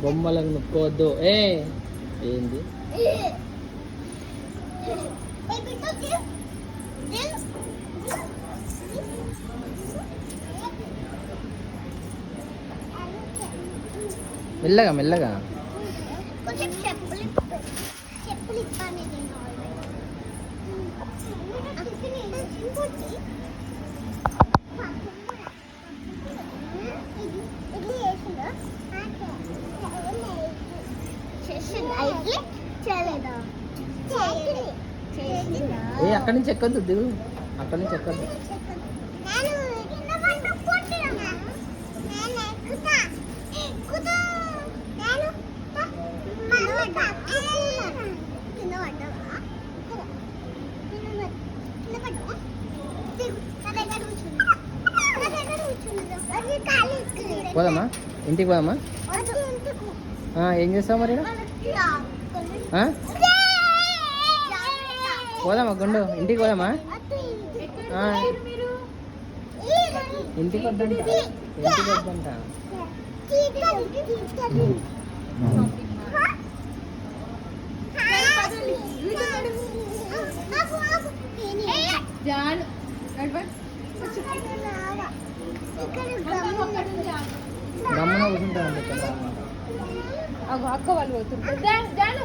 బొమ్మలకు నొక్కోవద్దు. ఏంది మెల్లగా మెల్లగా. అక్కడి నుంచి ఎక్కొద్దు, దిగు. అక్కడి నుంచి ఎక్కొద్దు. పోదామా ఇంటికి? పోదామా? ఏం చేస్తావు మరి? పోదామా గుండు? ఇంటికి పోదామా? ఇంటికి వద్దంట, ఇంటికి వద్దంట. గమ్మున కూర్చుంటా. అక్క వాళ్ళు పోతుంటారు.